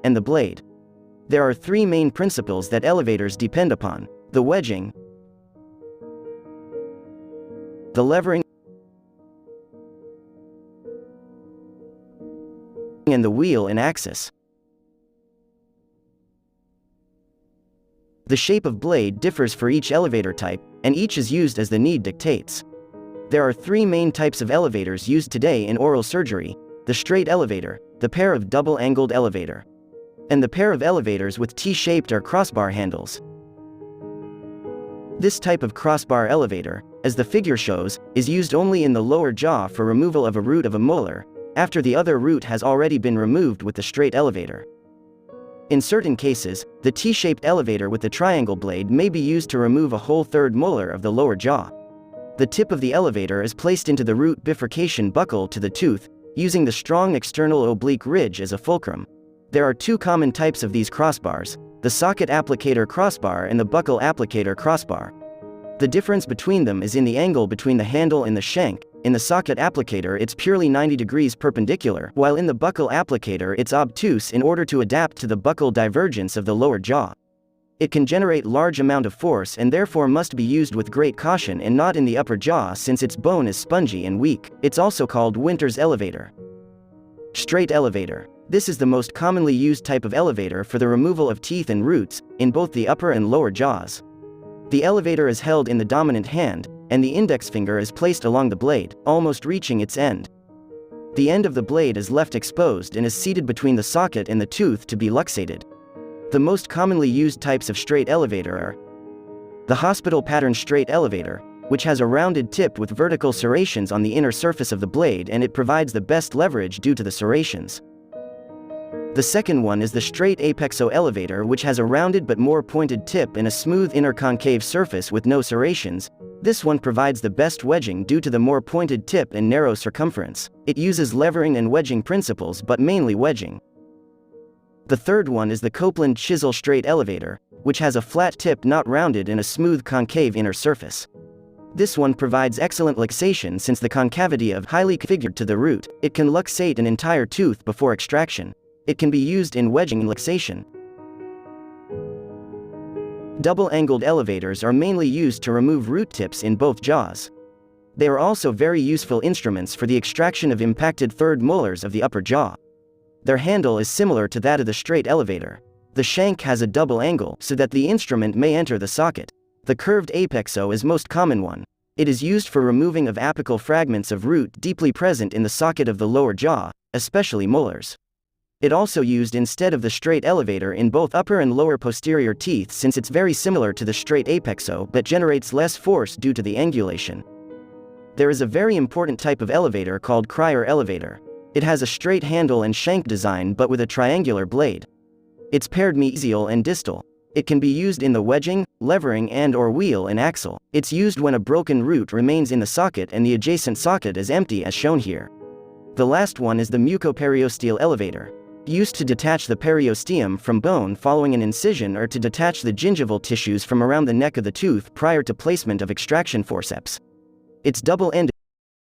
and the blade. There are three main principles that elevators depend upon: the wedging, the levering, and the wheel and axis. The shape of blade differs for each elevator type, and each is used as the need dictates. There are three main types of elevators used today in oral surgery: the straight elevator, the pair of double-angled elevator, and the pair of elevators with T-shaped or crossbar handles. This type of crossbar elevator, as the figure shows, is used only in the lower jaw for removal of a root of a molar, after the other root has already been removed with the straight elevator. In certain cases, the T-shaped elevator with the triangle blade may be used to remove a whole third molar of the lower jaw. The tip of the elevator is placed into the root bifurcation buccal to the tooth, using the strong external oblique ridge as a fulcrum. There are two common types of these crossbars: the socket applicator crossbar and the buccal applicator crossbar. The difference between them is in the angle between the handle and the shank. In the socket applicator it's purely 90 degrees perpendicular, while in the buccal applicator it's obtuse in order to adapt to the buccal divergence of the lower jaw. It can generate large amount of force and therefore must be used with great caution and not in the upper jaw since its bone is spongy and weak. It's also called Winter's elevator. Straight elevator. This is the most commonly used type of elevator for the removal of teeth and roots, in both the upper and lower jaws. The elevator is held in the dominant hand, and the index finger is placed along the blade, almost reaching its end. The end of the blade is left exposed and is seated between the socket and the tooth to be luxated. The most commonly used types of straight elevator are the hospital pattern straight elevator, which has a rounded tip with vertical serrations on the inner surface of the blade, and it provides the best leverage due to the serrations. The second one is the straight apexo elevator, which has a rounded but more pointed tip and a smooth inner concave surface with no serrations. This one provides the best wedging due to the more pointed tip and narrow circumference. It uses levering and wedging principles, but mainly wedging. The third one is the Copeland chisel straight elevator, which has a flat tip not rounded and a smooth concave inner surface. This one provides excellent luxation since the concavity of highly configured to the root. It can luxate an entire tooth before extraction. It can be used in wedging and luxation. Double-angled elevators are mainly used to remove root tips in both jaws. They are also very useful instruments for the extraction of impacted third molars of the upper jaw. Their handle is similar to that of the straight elevator. The shank has a double angle so that the instrument may enter the socket. The curved apexo is most common one. It is used for removing of apical fragments of root deeply present in the socket of the lower jaw, especially molars. It also used instead of the straight elevator in both upper and lower posterior teeth since it's very similar to the straight apexo but generates less force due to the angulation. There is a very important type of elevator called crier elevator. It has a straight handle and shank design but with a triangular blade. It's paired mesial and distal. It can be used in the wedging, levering and/or wheel and axle. It's used when a broken root remains in the socket and the adjacent socket is empty as shown here. The last one is the mucoperiosteal elevator. Used to detach the periosteum from bone following an incision or to detach the gingival tissues from around the neck of the tooth prior to placement of extraction forceps. It's double-ended